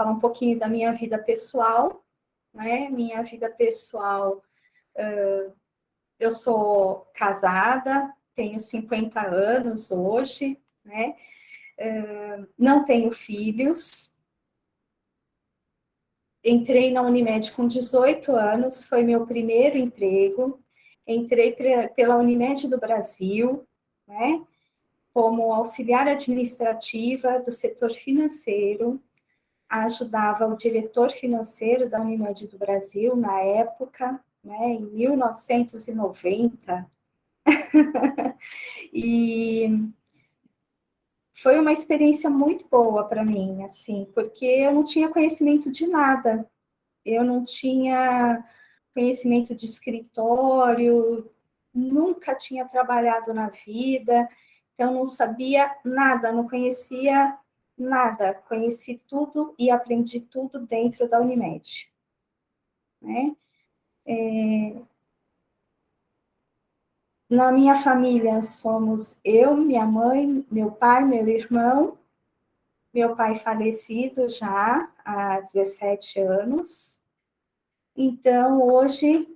falar um pouquinho da minha vida pessoal, né? Minha vida pessoal, eu sou casada, tenho 50 anos hoje, né? Não tenho filhos. Entrei na Unimed com 18 anos, foi meu primeiro emprego. Entrei pela Unimed do Brasil, né? Como auxiliar administrativa do setor financeiro, ajudava o diretor financeiro da Unimed do Brasil, na época, né, em 1990, e foi uma experiência muito boa para mim, assim, porque eu não tinha conhecimento de nada, eu não tinha conhecimento de escritório, nunca tinha trabalhado na vida, então não sabia nada, não conhecia nada, conheci tudo e aprendi tudo dentro da Unimed, né? Na minha família somos eu, minha mãe, meu pai, meu irmão, meu pai falecido já há 17 anos. Então, hoje,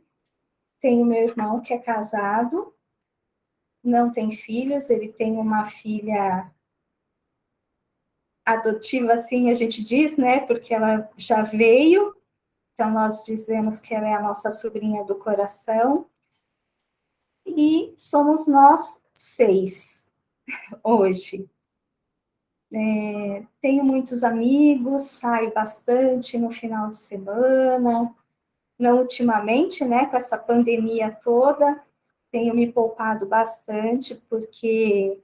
tenho meu irmão que é casado, não tem filhos, ele tem uma filha adotiva, assim a gente diz, né? Porque ela já veio, então nós dizemos que ela é a nossa sobrinha do coração. E somos nós 6 hoje. Tenho muitos amigos, saio bastante no final de semana. Não ultimamente, né, com essa pandemia toda, tenho me poupado bastante, porque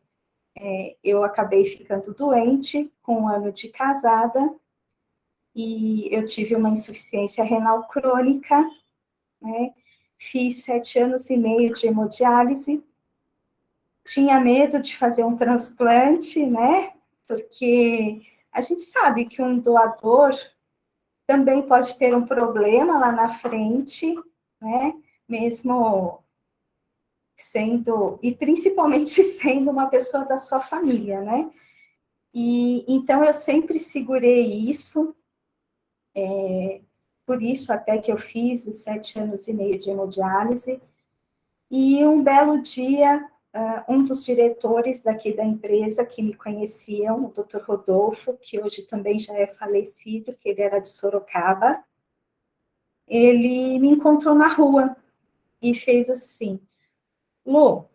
eu acabei ficando doente com 1 ano de casada, e eu tive uma insuficiência renal crônica, né? Fiz 7 anos e meio de hemodiálise, tinha medo de fazer um transplante, né? Porque a gente sabe que um doador também pode ter um problema lá na frente, né? Mesmo sendo, e principalmente sendo uma pessoa da sua família, né? E então eu sempre segurei isso, por isso até que eu fiz os 7 anos e meio de hemodiálise. E um belo dia, um dos diretores daqui da empresa que me conheciam, o Dr. Rodolfo, que hoje também já é falecido, que ele era de Sorocaba, ele me encontrou na rua e fez assim: Lu,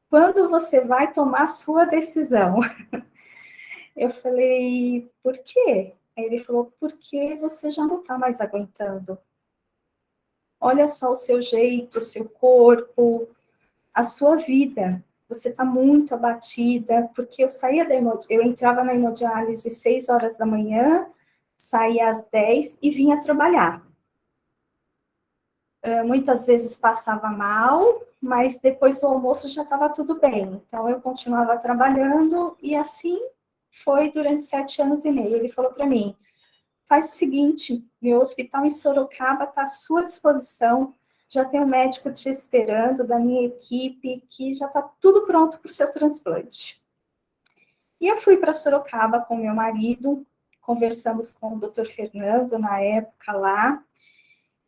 quando você vai tomar a sua decisão? Eu falei, por quê? Aí ele falou, porque você já não está mais aguentando. Olha só o seu jeito, o seu corpo, a sua vida. Você está muito abatida, porque eu entrava na hemodiálise às 6 horas da manhã, saía às 10 e vinha trabalhar. Muitas vezes passava mal, mas depois do almoço já estava tudo bem. Então eu continuava trabalhando e assim foi durante 7 anos e meio. Ele falou para mim, faz o seguinte, meu hospital em Sorocaba está à sua disposição, já tem um médico te esperando da minha equipe, que já está tudo pronto para o seu transplante. E eu fui para Sorocaba com meu marido, conversamos com o Dr. Fernando na época lá,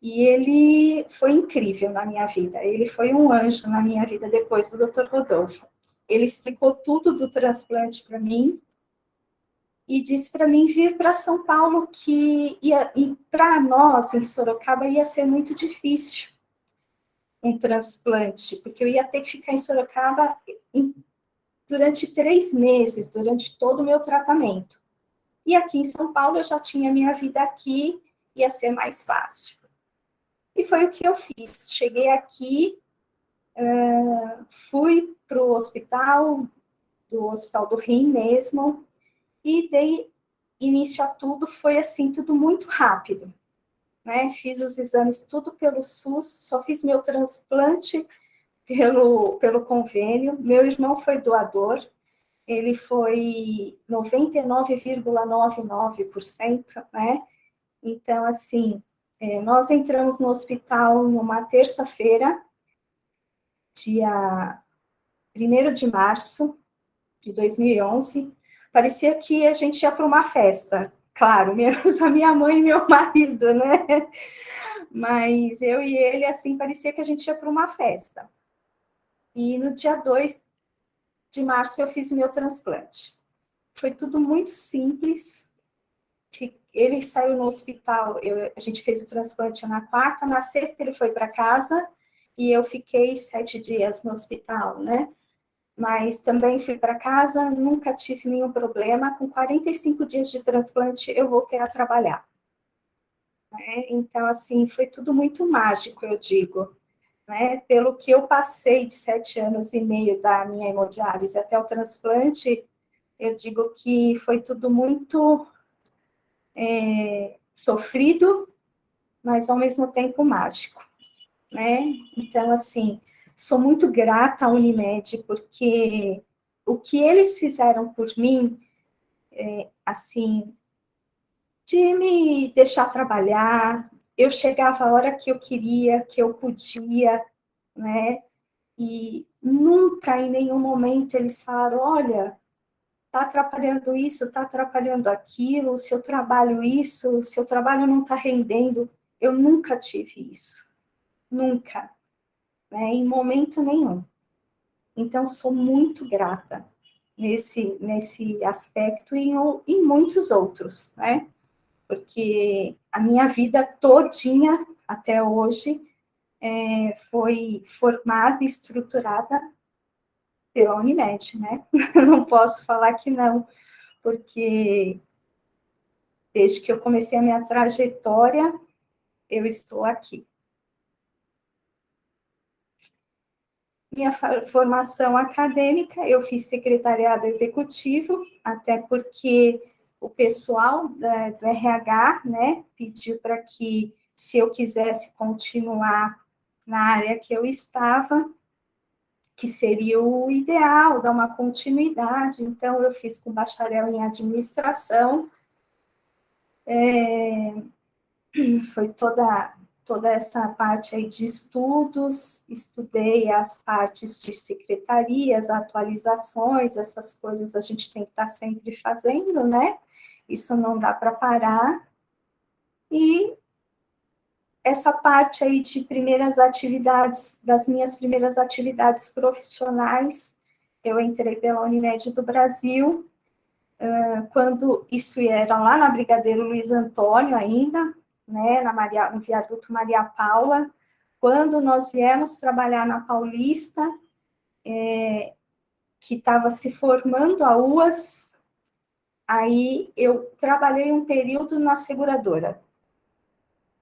e ele foi incrível na minha vida, ele foi um anjo na minha vida depois do Dr. Rodolfo. Ele explicou tudo do transplante para mim, e disse para mim vir para São Paulo, que para nós, em Sorocaba, ia ser muito difícil um transplante, porque eu ia ter que ficar em Sorocaba durante 3 meses, durante todo o meu tratamento. E aqui em São Paulo eu já tinha minha vida aqui, ia ser mais fácil. E foi o que eu fiz. Cheguei aqui, fui para o hospital, do Hospital do Rim mesmo, e dei início a tudo, foi assim, tudo muito rápido, né? Fiz os exames tudo pelo SUS, só fiz meu transplante pelo convênio. Meu irmão foi doador, ele foi 99,99%, né? Então, assim, nós entramos no hospital numa terça-feira, dia 1º de março de 2011, parecia que a gente ia para uma festa, claro, menos a minha mãe e meu marido, né? Mas eu e ele, assim, parecia que a gente ia para uma festa. E no dia 2 de março eu fiz o meu transplante. Foi tudo muito simples. Ele saiu no hospital, a gente fez o transplante na quarta, na sexta ele foi para casa e eu fiquei 7 dias no hospital, né? Mas também fui para casa, nunca tive nenhum problema. Com 45 dias de transplante, eu voltei a trabalhar. Né? Então, assim, foi tudo muito mágico, eu digo. Né? Pelo que eu passei de 7 anos e meio da minha hemodiálise até o transplante, eu digo que foi tudo muito sofrido, mas ao mesmo tempo mágico, né? Então, assim, sou muito grata à Unimed, porque o que eles fizeram por mim, assim, de me deixar trabalhar, eu chegava a hora que eu queria, que eu podia, né? E nunca, em nenhum momento, eles falaram, olha, está atrapalhando isso, está atrapalhando aquilo, o seu trabalho isso, o seu trabalho não está rendendo. Eu nunca tive isso, nunca, né, em momento nenhum. Então, sou muito grata nesse aspecto e em muitos outros, né? Porque a minha vida todinha, até hoje, foi formada e estruturada pela Unimed, né? Eu não posso falar que não, porque desde que eu comecei a minha trajetória, eu estou aqui. Minha formação acadêmica, eu fiz secretariado executivo, até porque o pessoal do RH, né, pediu para que, se eu quisesse continuar na área que eu estava, que seria o ideal, dar uma continuidade. Então, eu fiz com bacharel em administração, foi toda essa parte aí de estudos, estudei as partes de secretarias, atualizações, essas coisas a gente tem que estar sempre fazendo, né? Isso não dá para parar. E essa parte aí de primeiras atividades, das minhas primeiras atividades profissionais, eu entrei pela Unimed do Brasil, quando isso era lá na Brigadeiro Luiz Antônio ainda, né, no viaduto Maria Paula, quando nós viemos trabalhar na Paulista, que estava se formando a UAS, aí eu trabalhei um período na seguradora.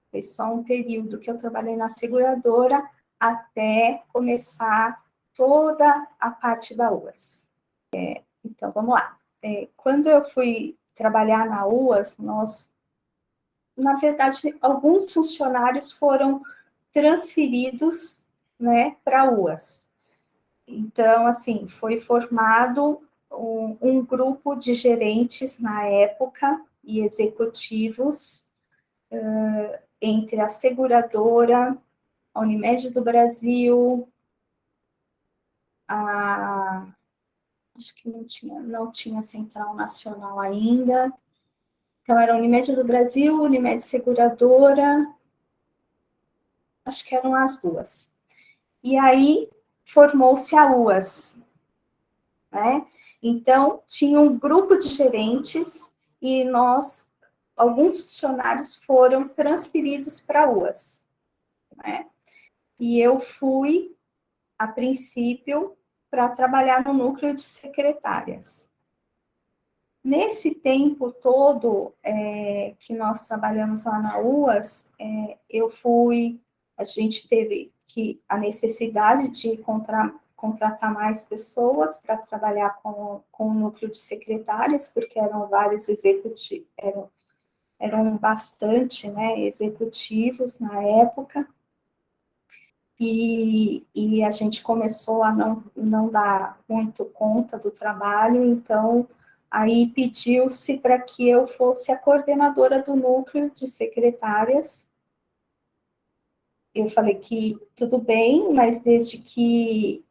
Foi só um período que eu trabalhei na seguradora até começar toda a parte da UAS. Então, vamos lá. Quando eu fui trabalhar na UAS, na verdade, alguns funcionários foram transferidos, né, para a UAS. Então, assim, foi formado um grupo de gerentes na época e executivos entre a seguradora, a Unimed do Brasil, acho que não tinha Central Nacional ainda. Então, era a Unimed do Brasil, Unimed Seguradora, acho que eram as duas. E aí formou-se a UAS, né? Então, tinha um grupo de gerentes e alguns funcionários foram transferidos para a UAS, né? E eu fui, a princípio, para trabalhar no núcleo de secretárias. Nesse tempo todo que nós trabalhamos lá na UAS, a gente teve a necessidade de contratar mais pessoas para trabalhar com o núcleo de secretárias, porque eram vários executivos, eram bastante, né, executivos na época, e a gente começou a não dar muito conta do trabalho, então aí pediu-se para que eu fosse a coordenadora do núcleo de secretárias. Eu falei que tudo bem, mas desde que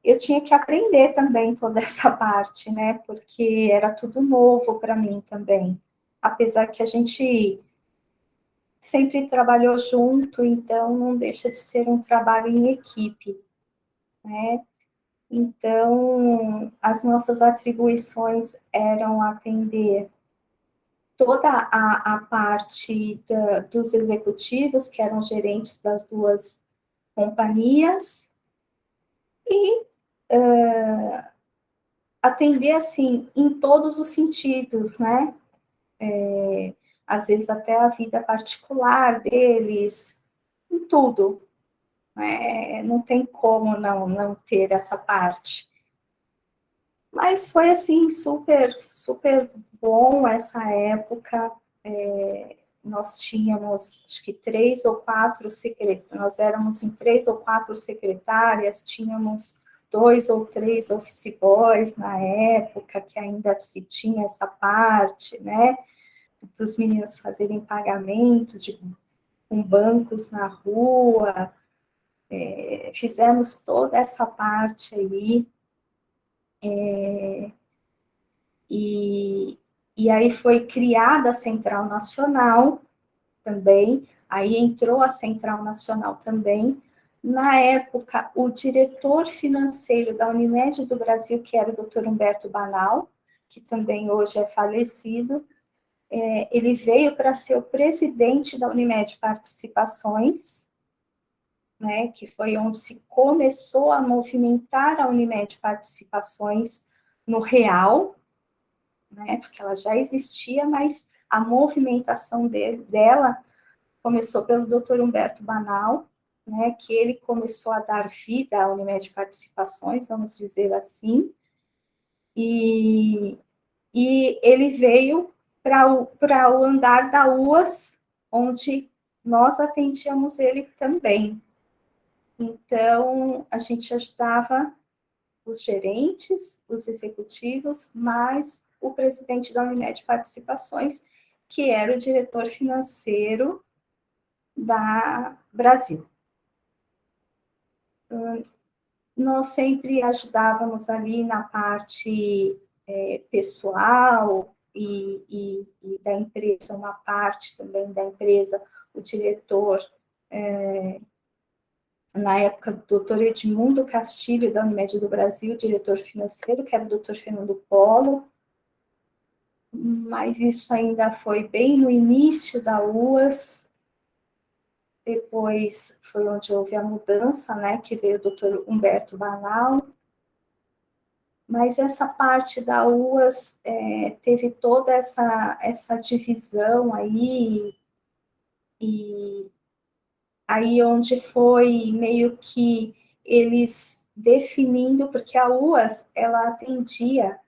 eu tinha que aprender também toda essa parte, né? Porque era tudo novo para mim também. apesar que a gente sempre trabalhou junto, então não deixa de ser um trabalho em equipe, né? Então, as nossas atribuições eram atender toda a parte dos executivos, que eram gerentes das duas companhias, e atender, assim, em todos os sentidos, né? Às vezes até a vida particular deles, em tudo, né? Não tem como não ter essa parte. Mas foi, assim, super, super bom essa época. Nós tínhamos, acho que 3 ou 4 secretárias, nós éramos em 3 ou 4 secretárias, tínhamos 2 ou 3 office boys na época, que ainda se tinha essa parte, né, dos meninos fazerem pagamento com bancos na rua, fizemos toda essa parte aí, e aí foi criada a Central Nacional, também, aí entrou a Central Nacional também. Na época, o diretor financeiro da Unimed do Brasil, que era o Dr. Humberto Banal, que também hoje é falecido, ele veio para ser o presidente da Unimed Participações, né, que foi onde se começou a movimentar a Unimed Participações no real, né, porque ela já existia, mas a movimentação dela começou pelo Dr. Humberto Banal, né, que ele começou a dar vida à Unimed Participações, vamos dizer assim, e, e ele veio para o andar da UAS, onde nós atendíamos ele também. Então, a gente ajudava os gerentes, os executivos, mais o presidente da Unimed Participações, que era o diretor financeiro da Brasil. Nós sempre ajudávamos ali na parte pessoal e da empresa, uma parte também da empresa, o diretor, na época, o doutor Edmundo Castilho, da Unimed do Brasil, diretor financeiro, que era o doutor Fernando Polo, mas isso ainda foi bem no início da UAS, depois foi onde houve a mudança, né, que veio o doutor Humberto Banal, mas essa parte da UAS teve toda essa divisão aí, e aí onde foi meio que eles definindo, porque a UAS, ela atendia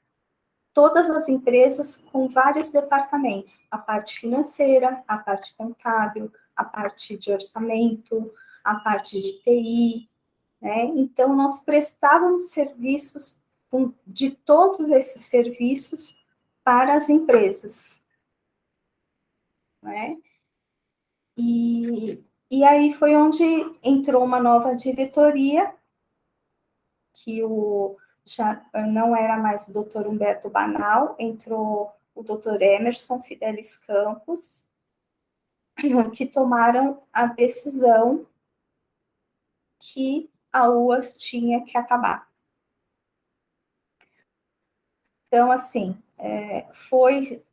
todas as empresas com vários departamentos, a parte financeira, a parte contábil, a parte de orçamento, a parte de TI, né? Então, nós prestávamos serviços de todos esses serviços para as empresas, né? E aí foi onde entrou uma nova diretoria, que já não era mais o doutor Humberto Banal, entrou o doutor Emerson Fidelis Campos, que tomaram a decisão que a UAS tinha que acabar. Então, assim, foi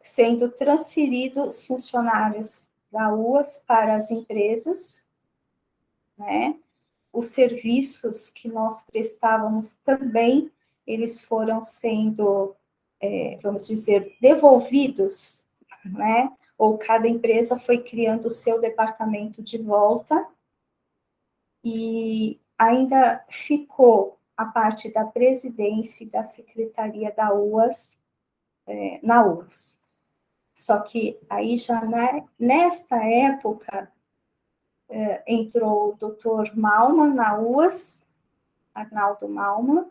sendo transferidos funcionários da UAS para as empresas, né? Os serviços que nós prestávamos também, eles foram sendo, vamos dizer, devolvidos, né? Ou cada empresa foi criando o seu departamento de volta, e ainda ficou a parte da presidência e da secretaria da UAS, na UAS. Só que aí já nesta época entrou o Dr. Malman na UAS, Arnaldo Malman,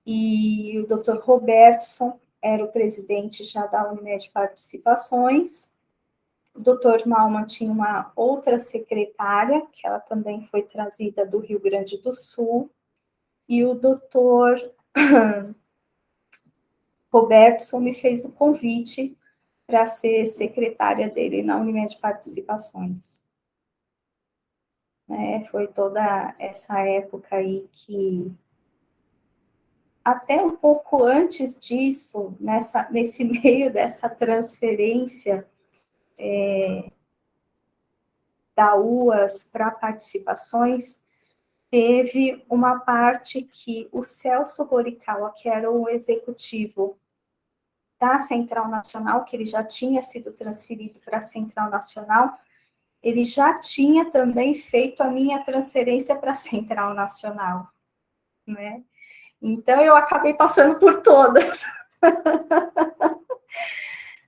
e o Dr. Robertson era o presidente já da Unimed Participações. O Dr. Malman tinha uma outra secretária, que ela também foi trazida do Rio Grande do Sul, e o Dr. Robertson me fez o convite para ser secretária dele na Unimed Participações. Foi toda essa época aí que, até um pouco antes disso, nesse meio dessa transferência da UAS para participações, teve uma parte que o Celso Horikawa, que era o executivo da Central Nacional, que ele já tinha sido transferido para a Central Nacional, ele já tinha também feito a minha transferência para a Central Nacional, né? Então, eu acabei passando por todas.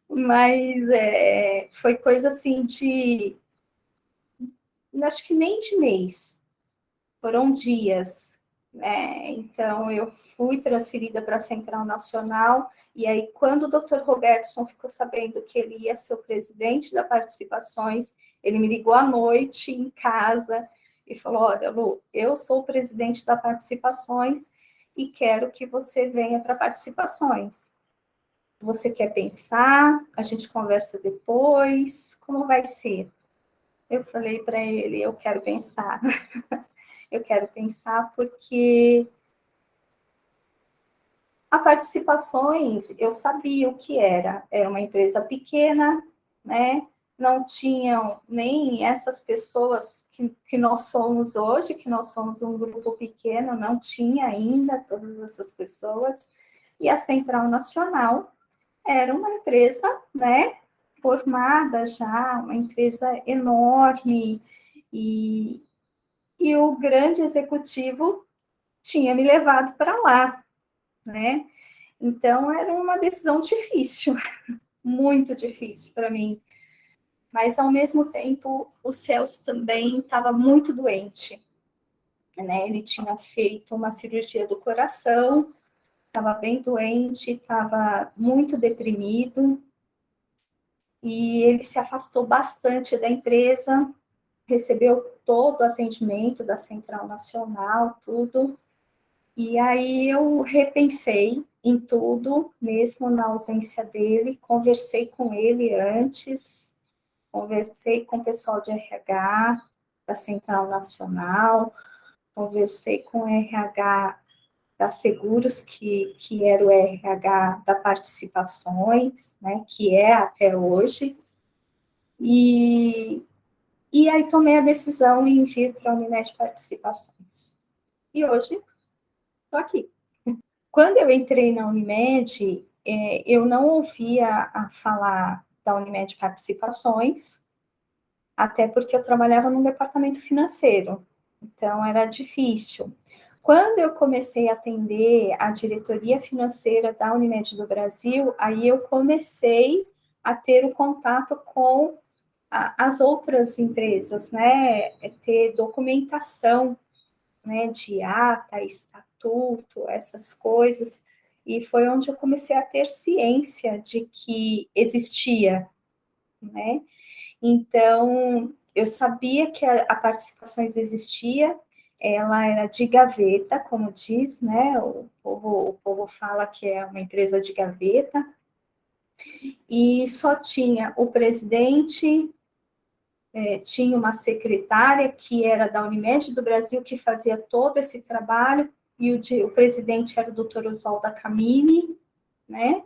Mas foi coisa assim de... acho que nem de mês. Foram dias. Então, eu fui transferida para a Central Nacional, e aí, quando o doutor Robertson ficou sabendo que ele ia ser o presidente da Participações, ele me ligou à noite em casa e falou: olha, Lu, eu sou o presidente da Participações e quero que você venha para Participações. Você quer pensar? A gente conversa depois? Como vai ser? Eu falei para ele: eu quero pensar. Eu quero pensar porque a Participações, eu sabia o que era. Era uma empresa pequena, né? Não tinham nem essas pessoas que nós somos hoje, que nós somos um grupo pequeno, não tinha ainda todas essas pessoas. E a Central Nacional era uma empresa, né, formada já, uma empresa enorme, e o grande executivo tinha me levado para lá, né? Então, era uma decisão difícil, muito difícil para mim. Mas, ao mesmo tempo, o Celso também estava muito doente, né? Ele tinha feito uma cirurgia do coração, estava bem doente, estava muito deprimido, e ele se afastou bastante da empresa, recebeu todo o atendimento da Central Nacional, tudo. E aí eu repensei em tudo, mesmo na ausência dele, conversei com ele antes, conversei com o pessoal de RH da Central Nacional, conversei com o RH da Seguros, que era o RH da Participações, né, que é até hoje, e aí tomei a decisão em vir para a Unimed Participações. E hoje estou aqui. Quando eu entrei na Unimed, eu não ouvia a falar da Unimed Participações, até porque eu trabalhava no departamento financeiro, então era difícil. Quando eu comecei a atender a diretoria financeira da Unimed do Brasil, aí eu comecei a ter o contato com as outras empresas, né? Ter documentação, né, de ata, estatuto, essas coisas, e foi onde eu comecei a ter ciência de que existia, né? Então, eu sabia que a Participações existia, ela era de gaveta, como diz, né? O povo fala que é uma empresa de gaveta, e só tinha o presidente, tinha uma secretária que era da Unimed do Brasil, que fazia todo esse trabalho, e o presidente era o doutor Oswaldo Camini, né,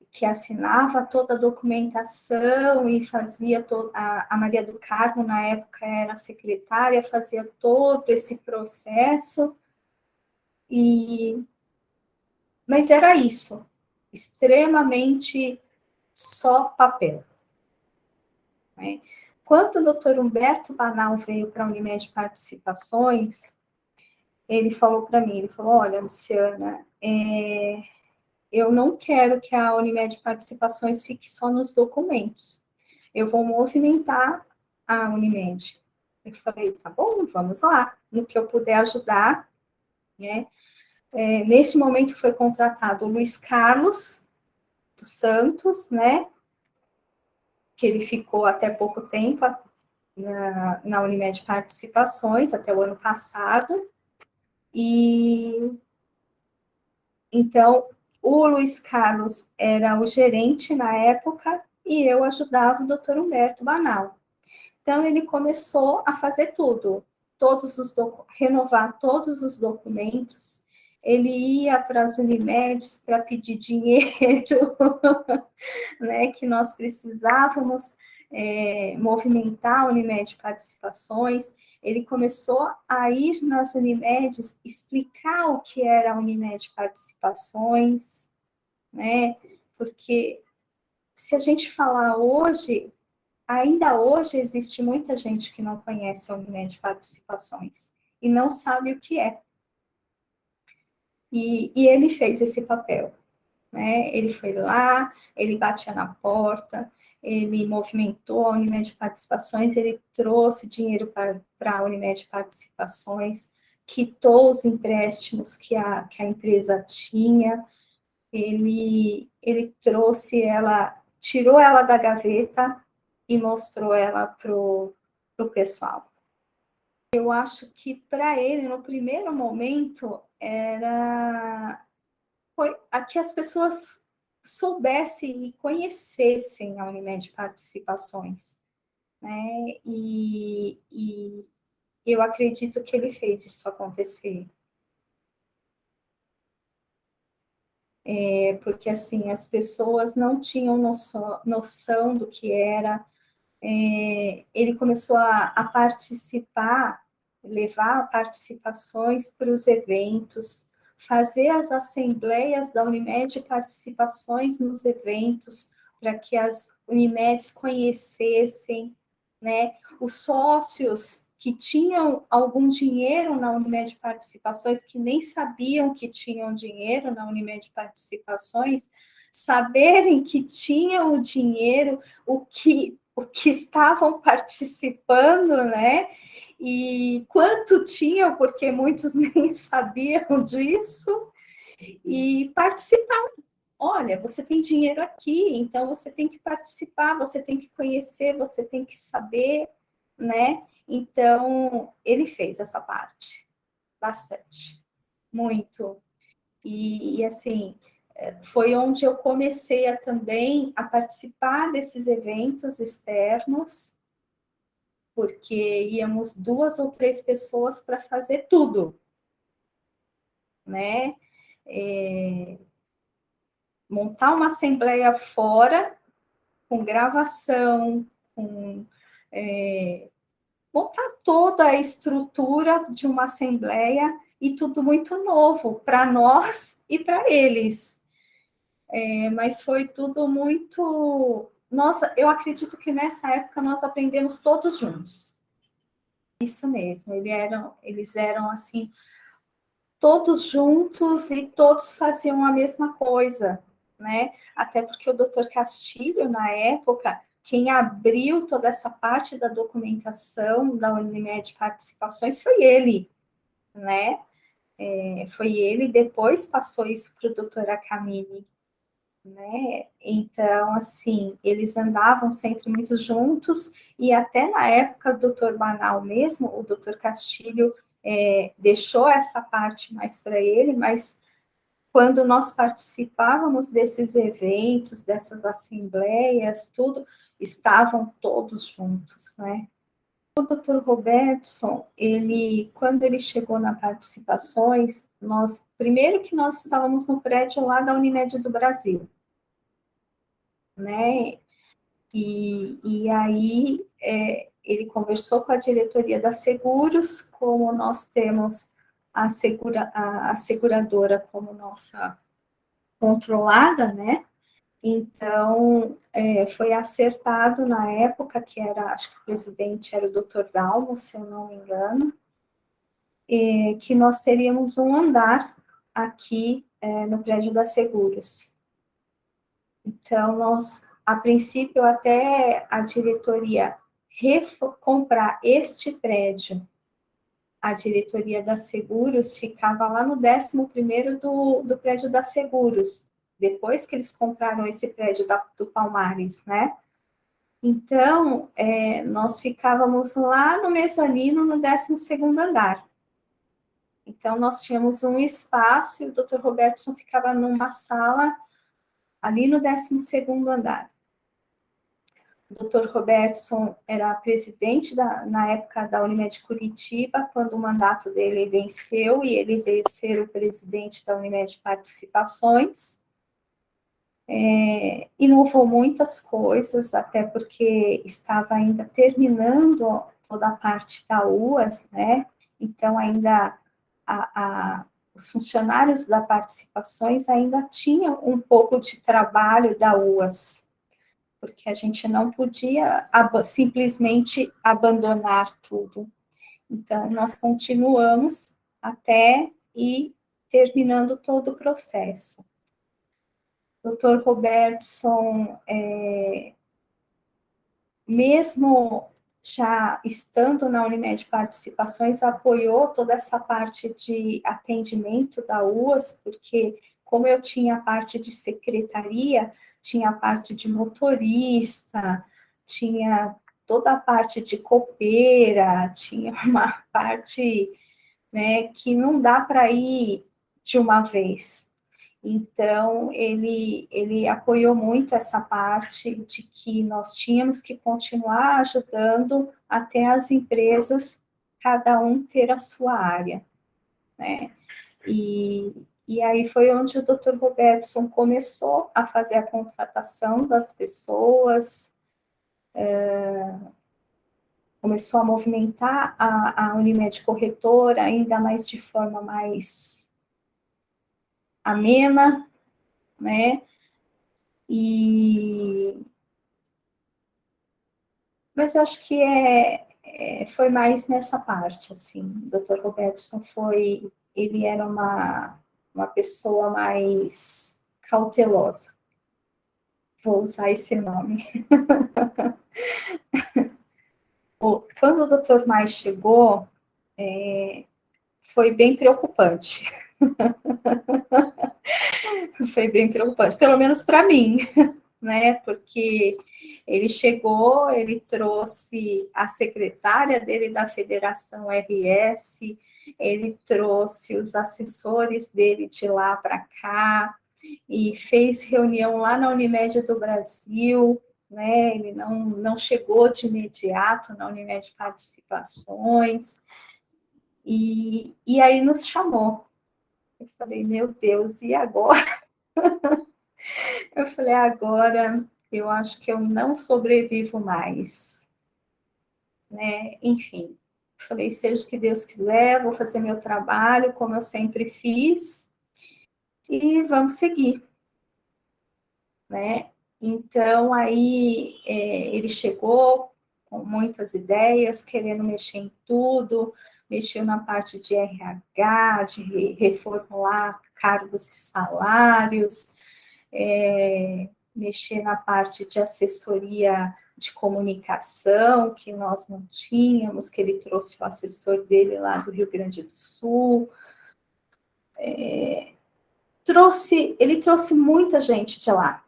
que assinava toda a documentação e fazia a Maria do Carmo, na época, era a secretária, fazia todo esse processo, mas era isso, extremamente só papel, né? Quando o doutor Humberto Banal veio para a Unimed Participações, ele falou para mim, ele falou: olha, Luciana, eu não quero que a Unimed Participações fique só nos documentos. Eu vou movimentar a Unimed. Eu falei: tá bom, vamos lá. No que eu puder ajudar, né? Nesse momento foi contratado o Luiz Carlos dos Santos, né? Que ele ficou até pouco tempo na Unimed Participações, até o ano passado. E então, O Luiz Carlos era o gerente na época e eu ajudava o doutor Humberto Banal. Então, ele começou a fazer tudo, renovar todos os documentos. Ele ia para as Unimedes para pedir dinheiro, né, que nós precisávamos movimentar a Unimed Participações. Ele começou a ir nas Unimedes, explicar o que era a Unimed Participações, né, porque se a gente falar hoje, ainda hoje existe muita gente que não conhece a Unimed Participações e não sabe o que é. E ele fez esse papel, né? Ele foi lá, ele batia na porta, ele movimentou a Unimed Participações, ele trouxe dinheiro para a Unimed Participações, quitou os empréstimos que a empresa tinha, ele trouxe ela, tirou ela da gaveta e mostrou ela para o pessoal. Eu acho que para ele, no primeiro momento, foi a que as pessoas soubessem e conhecessem a Unimed Participações, né? E eu acredito que ele fez isso acontecer. Porque, assim, as pessoas não tinham noção do que era. Ele começou a participar, levar participações para os eventos, fazer as assembleias da Unimed participações nos eventos, para que as Unimedes conhecessem, né? Os sócios que tinham algum dinheiro na Unimed Participações, que nem sabiam que tinham dinheiro na Unimed Participações, saberem que tinham o dinheiro, o que estavam participando, né? E quanto tinham, porque muitos nem sabiam disso, e participar. Olha, você tem dinheiro aqui, então você tem que participar, você tem que conhecer, você tem que saber, né? Então, ele fez essa parte, bastante, muito. E assim, foi onde eu comecei também a participar desses eventos externos, porque íamos 2 ou 3 pessoas para fazer tudo, né? Montar uma assembleia fora, com gravação, com montar toda a estrutura de uma assembleia e tudo muito novo para nós e para eles. Mas foi tudo muito. Nossa, eu acredito que nessa época nós aprendemos todos juntos. Isso mesmo, eles eram assim, todos juntos e todos faziam a mesma coisa, né? Até porque o Dr. Castilho, na época, quem abriu toda essa parte da documentação da Unimed Participações foi ele, né? Foi ele, depois passou isso para o Dr. Akamine, né? Então, assim, eles andavam sempre muito juntos, e até na época do Dr. Banal mesmo, o Dr. Castilho deixou essa parte mais para ele, mas quando nós participávamos desses eventos, dessas assembleias, tudo, estavam todos juntos, né? O Dr. Robertson, quando ele chegou na participações, primeiro que nós estávamos no prédio lá da Unimed do Brasil, né? E aí ele conversou com a diretoria da Seguros, como nós temos a seguradora como nossa controlada, né? Então, foi acertado na época, que acho que o presidente era o Dr. Dalmo, se eu não me engano, que nós teríamos um andar aqui no prédio da Seguros. Então, a princípio, até a diretoria comprar este prédio, a diretoria da Seguros ficava lá no 11º do prédio da Seguros, depois que eles compraram esse prédio do Palmares, né? Então, nós ficávamos lá no mezanino, no 12º andar. Então, nós tínhamos um espaço e o Dr. Robertson ficava numa sala ali no 12º andar. O Dr. Robertson era presidente na época da Unimed Curitiba, quando o mandato dele venceu e ele veio ser o presidente da Unimed Participações. Inovou muitas coisas, até porque estava ainda terminando toda a parte da UAS, né? Então, ainda os funcionários da Participações ainda tinham um pouco de trabalho da UAS, porque a gente não podia simplesmente abandonar tudo. Então, nós continuamos até ir terminando todo o processo. Dr. Robertson, mesmo já estando na Unimed Participações, apoiou toda essa parte de atendimento da UAS, porque como eu tinha a parte de secretaria, tinha a parte de motorista, tinha toda a parte de copeira, tinha uma parte, né, que não dá para ir de uma vez. Então, ele apoiou muito essa parte de que nós tínhamos que continuar ajudando até as empresas, cada um ter a sua área, né? E aí foi onde o Dr. Robertson começou a fazer a contratação das pessoas, começou a movimentar a Unimed Corretora, ainda mais de forma mais amena, né? Mas acho que foi mais nessa parte, assim. O Dr. Robertson ele era uma pessoa mais cautelosa. Vou usar esse nome. Quando o Dr. Mai chegou, foi bem preocupante. Foi bem preocupante, pelo menos para mim, né? Porque ele chegou, ele trouxe a secretária dele da Federação RS, ele trouxe os assessores dele de lá para cá, e fez reunião lá na Unimed do Brasil, né? Ele não chegou de imediato na Unimed Participações, e aí nos chamou. Eu falei, meu Deus, e agora? Eu falei, agora eu acho que eu não sobrevivo mais, né? Enfim, falei, seja o que Deus quiser, vou fazer meu trabalho como eu sempre fiz e vamos seguir, né? Então, aí ele chegou com muitas ideias, querendo mexer em tudo, mexeu na parte de RH, de reformular cargos e salários, mexer na parte de assessoria de comunicação, que nós não tínhamos, que ele trouxe o assessor dele lá do Rio Grande do Sul. Ele trouxe muita gente de lá,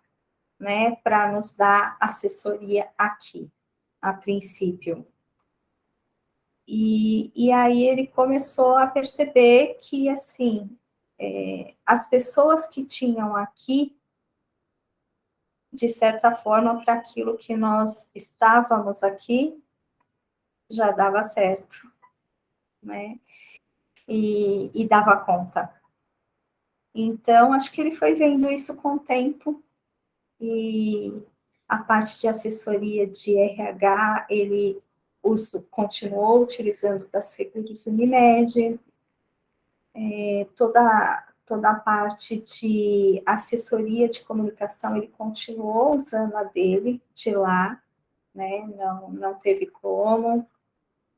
né, para nos dar assessoria aqui, a princípio. E aí ele começou a perceber que, assim, as pessoas que tinham aqui, de certa forma, para aquilo que nós estávamos aqui, já dava certo, né? E dava conta. Então, acho que ele foi vendo isso com o tempo, e a parte de assessoria de RH, ele continuou utilizando da Seguros Unimed, toda a parte de assessoria de comunicação, ele continuou usando a dele de lá, né? Não teve como,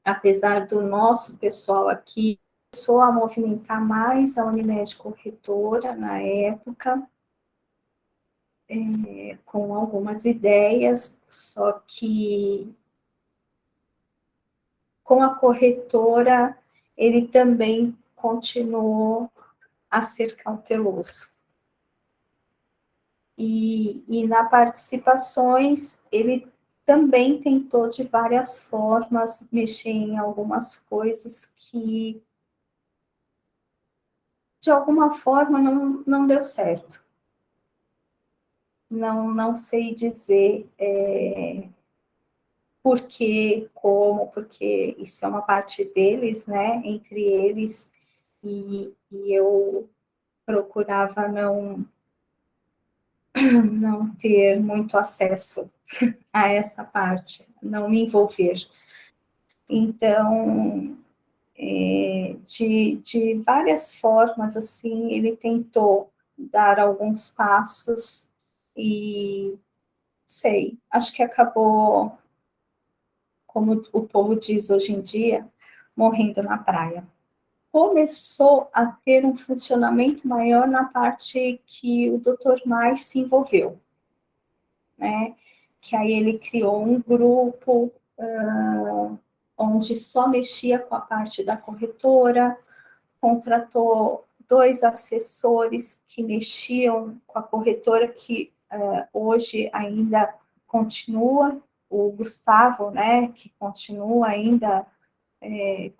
apesar do nosso pessoal aqui, começou a movimentar mais a Unimed Corretora na época, com algumas ideias, só que com a corretora ele também continuou a ser cauteloso. E na participações, ele também tentou de várias formas mexer em algumas coisas que de alguma forma não deu certo. Não sei dizer por quê, como, porque isso é uma parte deles, né? Entre eles, e eu procurava não ter muito acesso a essa parte, não me envolver. Então, de várias formas, assim, ele tentou dar alguns passos e, sei, acho que acabou, como o povo diz hoje em dia, morrendo na praia. Começou a ter um funcionamento maior na parte que o Dr. Mais se envolveu, né? Que aí ele criou um grupo onde só mexia com a parte da corretora, contratou 2 assessores que mexiam com a corretora, que hoje ainda continua, o Gustavo, né, que continua ainda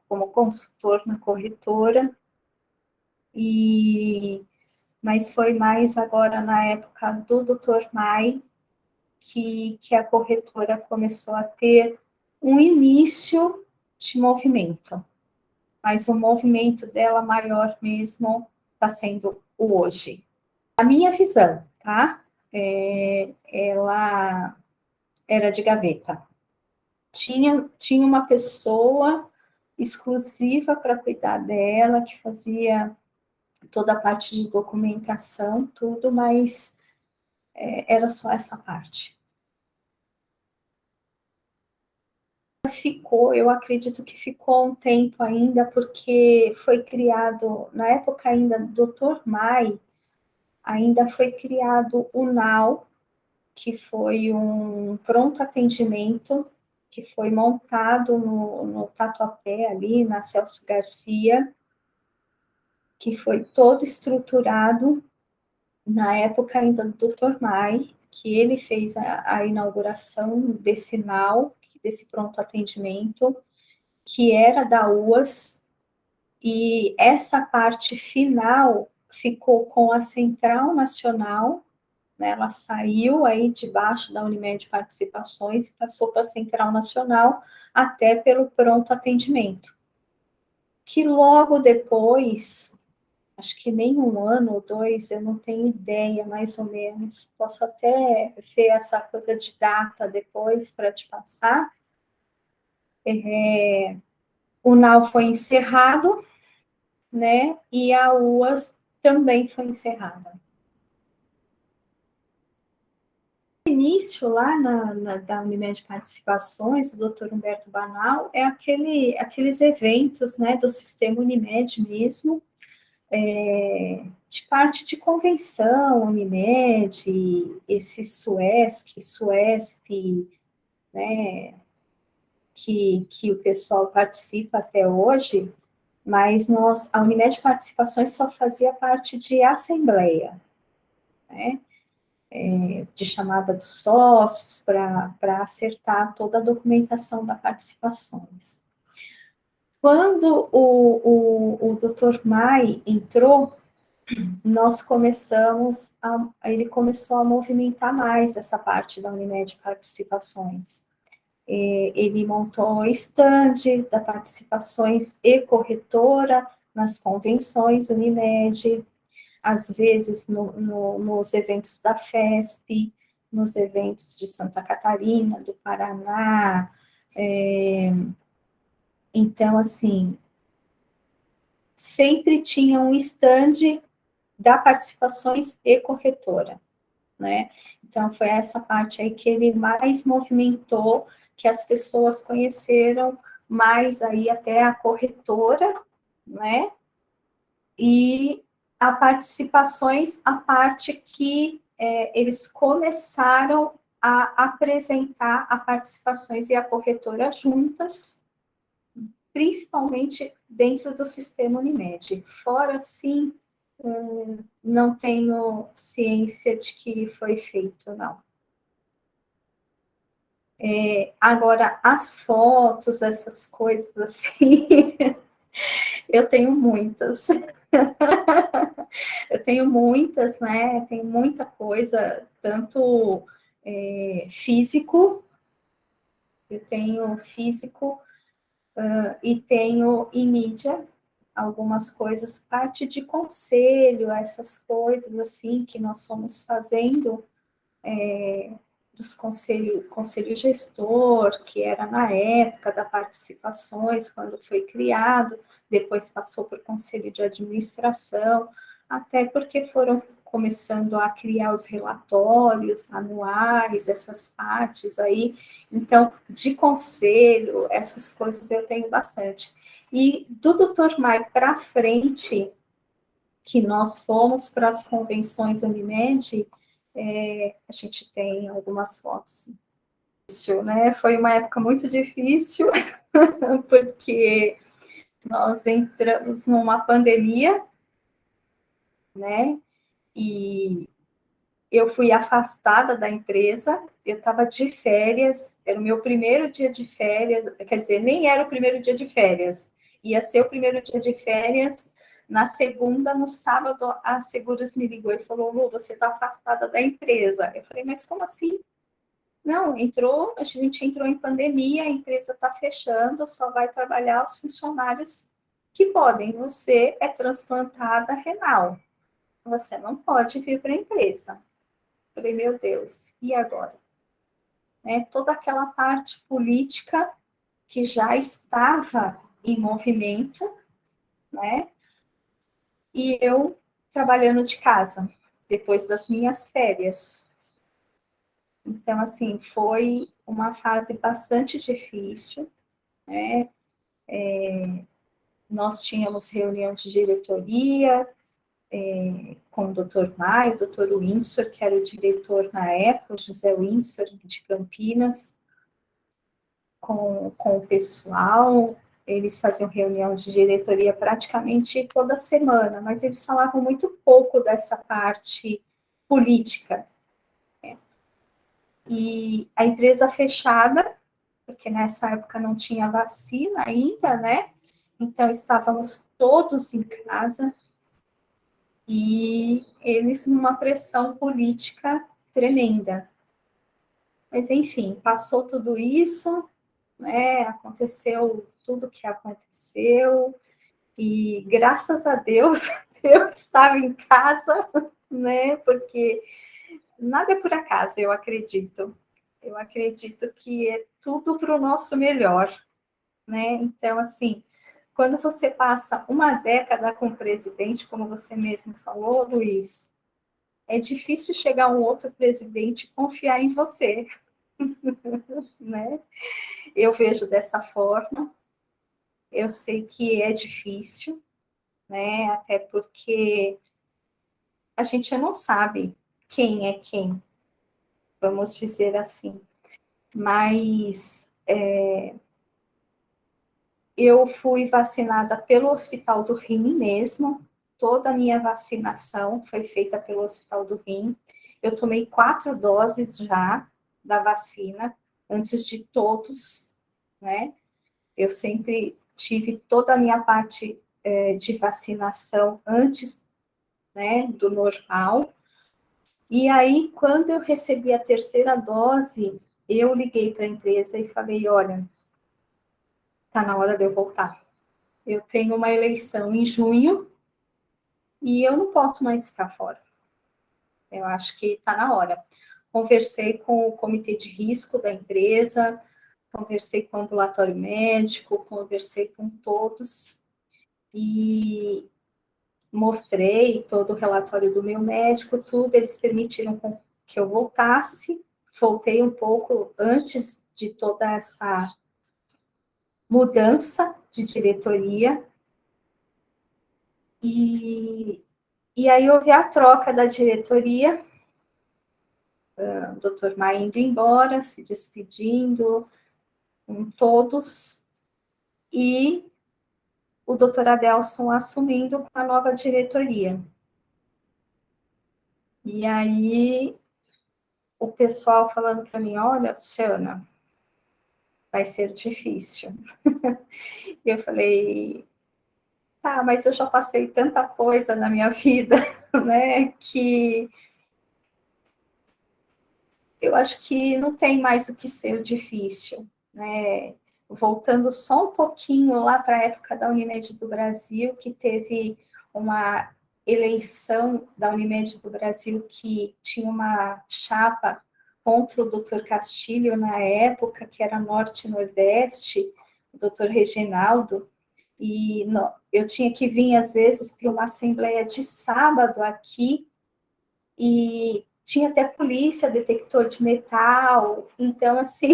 como consultor na corretora, mas foi mais agora na época do Dr. Mai que a corretora começou a ter um início de movimento, mas o movimento dela maior mesmo está sendo o hoje. A minha visão, tá? Ela era de gaveta. Tinha uma pessoa exclusiva para cuidar dela, que fazia toda a parte de documentação, tudo, mas era só essa parte. Ficou, eu acredito que ficou um tempo ainda, porque foi criado, na época ainda do Dr. Mai, ainda foi criado o NAU, que foi um pronto atendimento, que foi montado no Tatuapé, ali na Celso Garcia, que foi todo estruturado na época ainda do Dr. Mai, que ele fez a inauguração desse NAU, desse pronto atendimento, que era da UAS, e essa parte final ficou com a Central Nacional, né, ela saiu aí debaixo da Unimed Participações e passou para a Central Nacional, até pelo pronto atendimento. Que logo depois, acho que nem 1 ano ou 2, eu não tenho ideia, mais ou menos, posso até ver essa coisa de data depois para te passar, o NAU foi encerrado, né, e a UAS também foi encerrada. O início lá da Unimed Participações, do Dr. Humberto Banal, é aqueles eventos, né, do sistema Unimed mesmo, de parte de convenção, Unimed, esse SUESP, né, que o pessoal participa até hoje, mas a Unimed Participações só fazia parte de assembleia, né, de chamada dos sócios para acertar toda a documentação da participações. Quando o Dr. Mai entrou, ele começou a movimentar mais essa parte da Unimed Participações. Ele montou o stand da participações e corretora nas convenções Unimed, às vezes nos eventos da FESP, nos eventos de Santa Catarina, do Paraná. Então, assim, sempre tinha um stand da participações e corretora, né? Então, foi essa parte aí que ele mais movimentou, que as pessoas conheceram mais aí até a corretora, né? E a participações, a parte que eles começaram a apresentar a participações e a corretora juntas, principalmente dentro do sistema Unimed. Fora, assim, não tenho ciência de que foi feito, não. Agora, as fotos, essas coisas assim, eu tenho muitas. Eu tenho muitas, né? Tenho muita coisa, tanto físico, eu tenho físico e tenho em mídia algumas coisas, parte de conselho, essas coisas assim que nós fomos fazendo dos conselho gestor, que era na época da participações, quando foi criado, depois passou por conselho de administração, até porque foram começando a criar os relatórios anuais, essas partes aí. Então, de conselho, essas coisas eu tenho bastante. E do Dr. Mai para frente, que nós fomos para as convenções Unimed, a gente tem algumas fotos. Isso, né? Foi uma época muito difícil, porque nós entramos numa pandemia, né? E eu fui afastada da empresa, eu estava de férias, era o meu primeiro dia de férias, quer dizer, nem era o primeiro dia de férias, ia ser o primeiro dia de férias. Na segunda, no sábado, a Seguros me ligou e falou: Lu, você está afastada da empresa. Eu falei: mas como assim? Não, a gente entrou em pandemia, a empresa está fechando, só vai trabalhar os funcionários que podem. Você é transplantada renal, você não pode vir para a empresa. Eu falei: meu Deus, e agora? Toda aquela parte política que já estava em movimento, né? E eu trabalhando de casa, depois das minhas férias. Então, assim, foi uma fase bastante difícil, né? Nós tínhamos reunião de diretoria com o Dr. Maio, o Dr. Windsor, que era o diretor na época, o José Windsor, de Campinas, com o pessoal. Eles faziam reunião de diretoria praticamente toda semana, mas eles falavam muito pouco dessa parte política. E a empresa fechada, porque nessa época não tinha vacina ainda, né? Então estávamos todos em casa e eles numa pressão política tremenda. Mas enfim, passou tudo isso, né? Aconteceu tudo o que aconteceu e graças a Deus eu estava em casa, né? Porque nada é por acaso, eu acredito. Eu acredito que é tudo para o nosso melhor, né? Então, assim, quando você passa uma década com o presidente, como você mesmo falou, Luiz, é difícil chegar um outro presidente e confiar em você, né? Eu vejo dessa forma. Eu sei que é difícil, né? Até porque a gente não sabe quem é quem, vamos dizer assim. Mas eu fui vacinada pelo Hospital do Rim mesmo, toda a minha vacinação foi feita pelo Hospital do Rim. Eu tomei 4 doses já da vacina, antes de todos, né? Eu sempre tive toda a minha parte de vacinação antes, né, do normal. E aí, quando eu recebi a terceira dose, eu liguei para a empresa e falei: olha, tá na hora de eu voltar. Eu tenho uma eleição em junho e eu não posso mais ficar fora. Eu acho que está na hora. Conversei com o comitê de risco da empresa, conversei com o ambulatório médico, conversei com todos e mostrei todo o relatório do meu médico, tudo. Eles permitiram que eu voltasse. Voltei um pouco antes de toda essa mudança de diretoria. E aí houve a troca da diretoria, o doutor Maia indo embora, se despedindo com todos, e o doutor Adelson assumindo com a nova diretoria. E aí o pessoal falando para mim: olha, Luciana, vai ser difícil. E eu falei: Ah, mas eu já passei tanta coisa na minha vida, né, que eu acho que não tem mais o que ser difícil, né? Voltando só um pouquinho lá para a época da Unimed do Brasil, que teve uma eleição da Unimed do Brasil que tinha uma chapa contra o Dr. Castilho na época, que era Norte e Nordeste, o Dr. Reginaldo, e eu tinha que vir, às vezes, para uma assembleia de sábado aqui, e tinha até polícia, detector de metal, então, assim,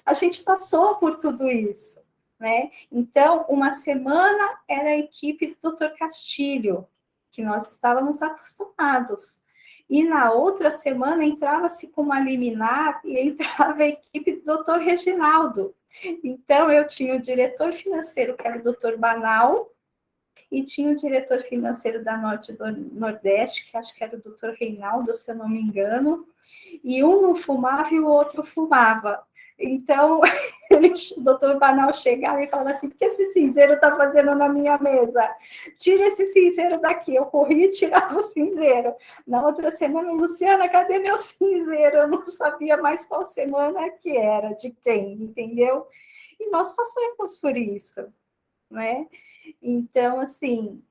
a gente passou por tudo isso, né? Então, uma semana era a equipe do Dr. Castilho, que nós estávamos acostumados, e na outra semana entrava-se com uma liminar e entrava a equipe do Dr. Reginaldo. Então, eu tinha o diretor financeiro, que era o Dr. Banal, e tinha o diretor financeiro da Norte do Nordeste, que acho que era o doutor Reinaldo, se eu não me engano, e um não fumava e o outro fumava. Então, o doutor Banal chegava e falava assim, o que esse cinzeiro está fazendo na minha mesa? Tira esse cinzeiro daqui. Eu corri e tirava o cinzeiro. Na outra semana, Luciana, cadê meu cinzeiro? Eu não sabia mais qual semana que era, de quem, entendeu? E nós passamos por isso, né? Então, assim,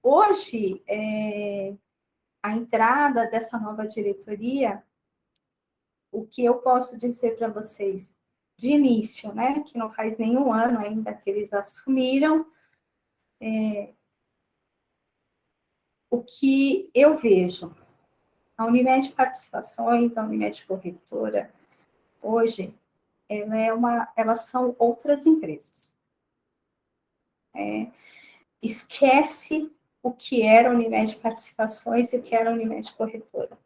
hoje, a entrada dessa nova diretoria, o que eu posso dizer para vocês de início, né, que não faz nenhum ano ainda que eles assumiram, o que eu vejo, a Unimed Participações, a Unimed Corretora, hoje, elas são outras empresas. Esquece o que era a Unimed Participações e o que era a Unimed Corretora.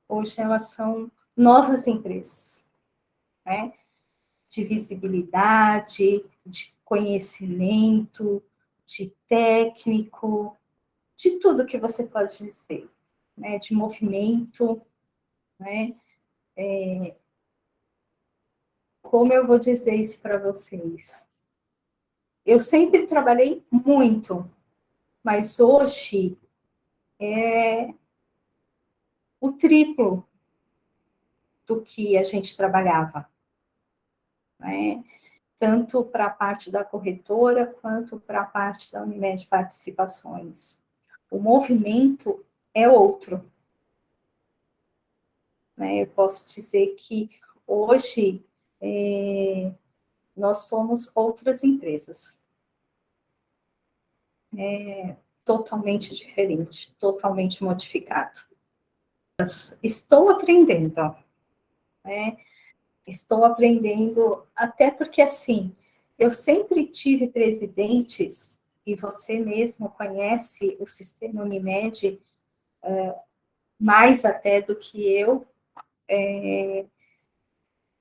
Hoje elas são novas empresas, né? De visibilidade, de conhecimento, de técnico, de tudo que você pode dizer, né? De movimento, né? Como eu vou dizer isso para vocês? Eu sempre trabalhei muito, mas hoje é o triplo do que a gente trabalhava, né? Tanto para a parte da corretora, quanto para a parte da Unimed Participações. O movimento é outro, né? Eu posso dizer que hoje nós somos outras empresas, totalmente diferente, totalmente modificado. Estou aprendendo, né? Estou aprendendo, até porque, assim, eu sempre tive presidentes, e você mesmo conhece o sistema Unimed mais até do que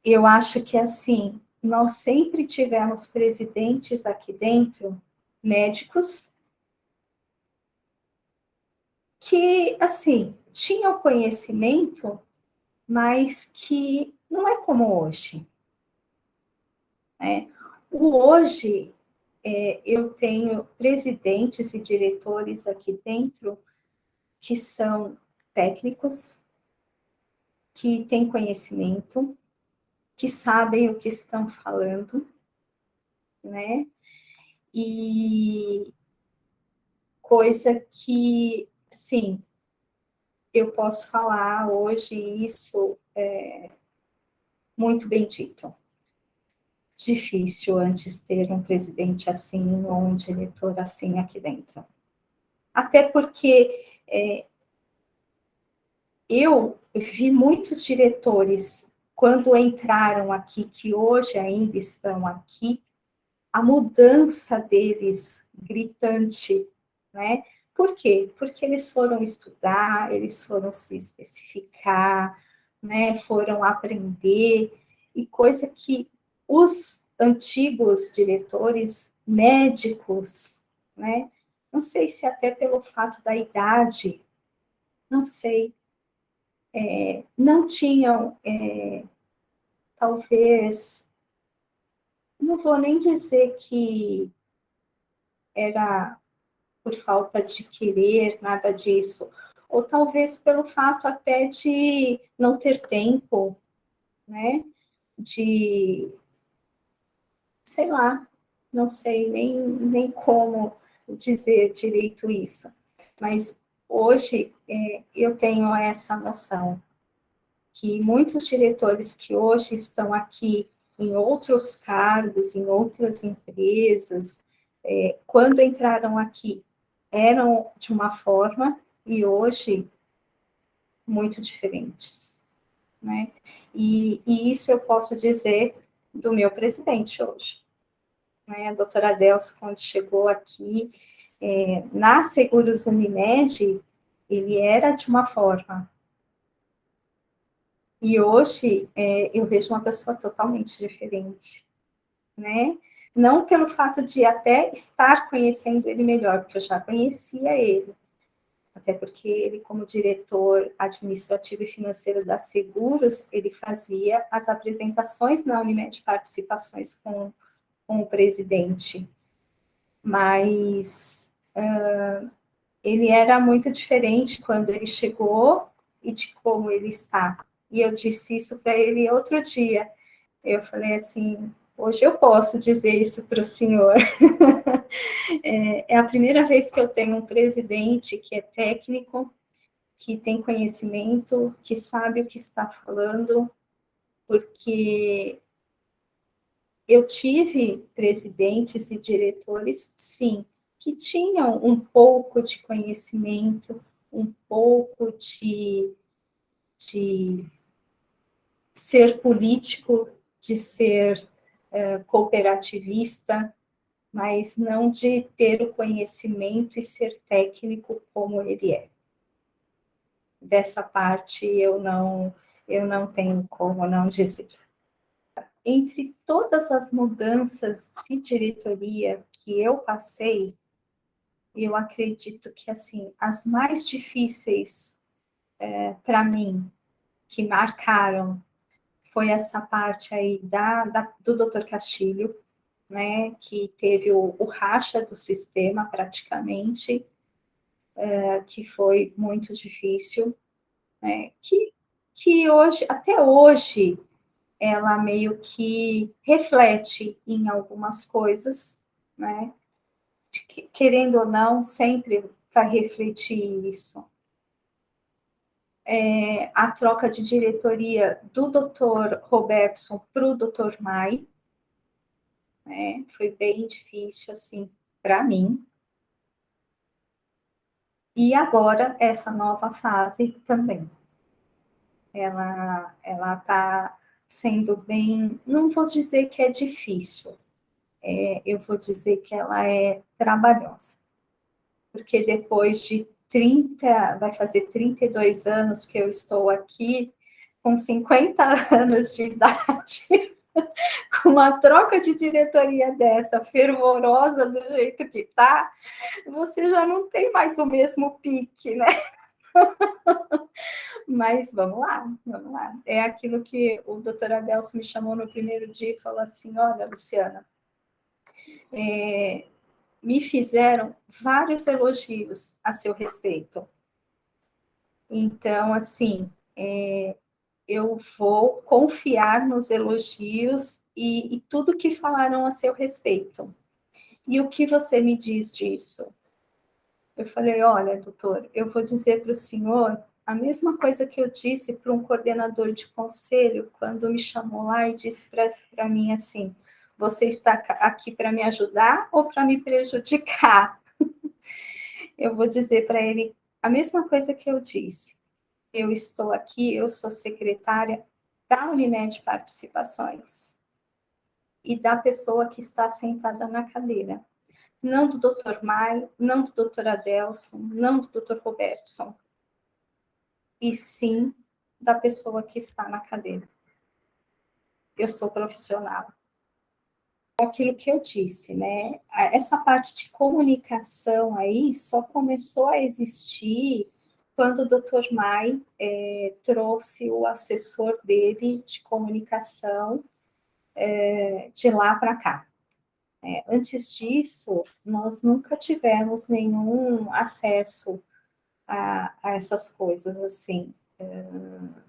eu acho que, assim, nós sempre tivemos presidentes aqui dentro, médicos, que, assim, tinham conhecimento, mas que não é como hoje, né? O hoje, eu tenho presidentes e diretores aqui dentro que são técnicos, que têm conhecimento, que sabem o que estão falando, né? E coisa que, sim, eu posso falar hoje isso muito bem dito. Difícil antes ter um presidente assim ou um diretor assim aqui dentro. Até porque eu vi muitos diretores, quando entraram aqui, que hoje ainda estão aqui, a mudança deles gritante, né? Por quê? Porque eles foram estudar, eles foram se especificar, né? Foram aprender, e coisa que os antigos diretores médicos, né? Não sei se até pelo fato da idade, não sei, não tinham, talvez, não vou nem dizer que era por falta de querer, nada disso, ou talvez pelo fato até de não ter tempo, né, de, sei lá, não sei nem como dizer direito isso, mas hoje eu tenho essa noção que muitos diretores que hoje estão aqui em outros cargos, em outras empresas, quando entraram aqui, eram de uma forma e hoje muito diferentes, né? E isso eu posso dizer do meu presidente hoje, né? A doutora Adelso, quando chegou aqui, na Seguros Unimed, ele era de uma forma, e hoje eu vejo uma pessoa totalmente diferente, né? Não pelo fato de até estar conhecendo ele melhor, porque eu já conhecia ele, até porque ele, como diretor administrativo e financeiro da Seguros, ele fazia as apresentações na Unimed Participações com o presidente, mas ele era muito diferente quando ele chegou e de como ele está. E eu disse isso para ele outro dia. Eu falei assim, hoje eu posso dizer isso para o senhor. É a primeira vez que eu tenho um presidente que é técnico, que tem conhecimento, que sabe o que está falando, porque eu tive presidentes e diretores, sim, que tinham um pouco de conhecimento, um pouco de ser político, de ser cooperativista, mas não de ter o conhecimento e ser técnico como ele é. Dessa parte eu não tenho como não dizer. Entre todas as mudanças de diretoria que eu passei, eu acredito que assim as mais difíceis para mim, que marcaram, foi essa parte aí do Dr. Castilho, né, que teve o racha do sistema praticamente, que foi muito difícil, né, que hoje, até hoje, ela meio que reflete em algumas coisas, né, querendo ou não, sempre vai refletir isso. A troca de diretoria do Dr. Robertson para o Dr. Mai, né, foi bem difícil, assim, para mim. E agora, essa nova fase também. Ela está sendo bem, não vou dizer que é difícil, eu vou dizer que ela é trabalhosa. Porque depois de 30, vai fazer 32 anos que eu estou aqui, com 50 anos de idade, com uma troca de diretoria dessa, fervorosa do jeito que está, você já não tem mais o mesmo pique, né? Mas vamos lá, vamos lá. É aquilo que o doutor Adelso me chamou no primeiro dia e falou assim: olha, Luciana, me fizeram vários elogios a seu respeito. Então, assim, eu vou confiar nos elogios e tudo que falaram a seu respeito. E o que você me diz disso? Eu falei, olha, doutor, eu vou dizer para o senhor a mesma coisa que eu disse para um coordenador de conselho quando me chamou lá e disse para mim assim, você está aqui para me ajudar ou para me prejudicar? Eu vou dizer para ele a mesma coisa que eu disse. Eu estou aqui, eu sou secretária da Unimed Participações e da pessoa que está sentada na cadeira. Não do Dr. Mai, não do Dr. Adelson, não do Dr. Robertson, e sim da pessoa que está na cadeira. Eu sou profissional. Aquilo que eu disse, né? Essa parte de comunicação aí só começou a existir quando o Dr. Mai trouxe o assessor dele de comunicação de lá para cá. Antes disso, nós nunca tivemos nenhum acesso a essas coisas, assim,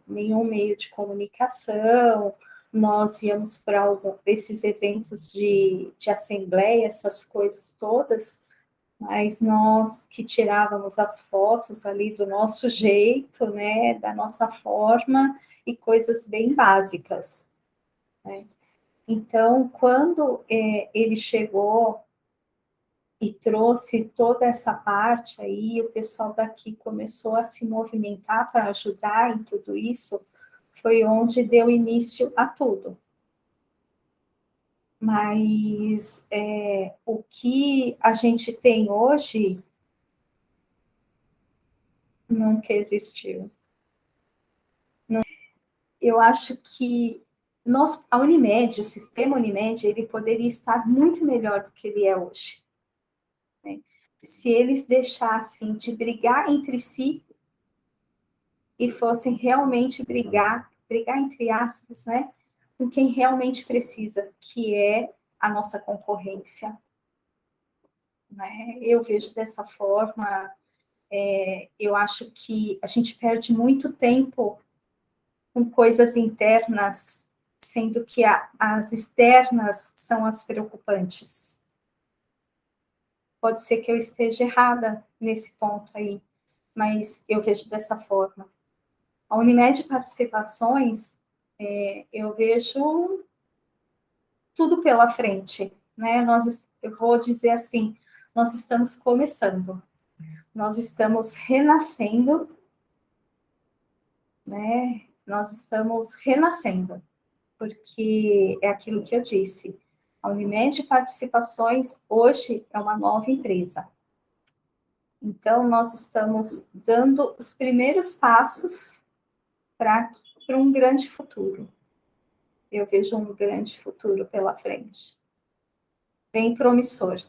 nenhum meio de comunicação, nós íamos para esses eventos de assembleia, essas coisas todas, mas nós que tirávamos as fotos ali do nosso jeito, né, da nossa forma, e coisas bem básicas, né? Então, quando ele chegou e trouxe toda essa parte aí, o pessoal daqui começou a se movimentar para ajudar em tudo isso, foi onde deu início a tudo. Mas o que a gente tem hoje nunca existiu. Eu acho que a Unimed, o sistema Unimed, ele poderia estar muito melhor do que ele é hoje, né? Se eles deixassem de brigar entre si e fossem realmente brigar entre aspas, né, com quem realmente precisa, que é a nossa concorrência, né? Eu vejo dessa forma, eu acho que a gente perde muito tempo com coisas internas, sendo que as externas são as preocupantes. Pode ser que eu esteja errada nesse ponto aí, mas eu vejo dessa forma. A Unimed Participações, eu vejo tudo pela frente, né? Eu vou dizer assim, nós estamos começando, nós estamos renascendo, né? Nós estamos renascendo, porque é aquilo que eu disse. A Unimed Participações hoje é uma nova empresa. Então, nós estamos dando os primeiros passos para um grande futuro. Eu vejo um grande futuro pela frente. Bem promissor.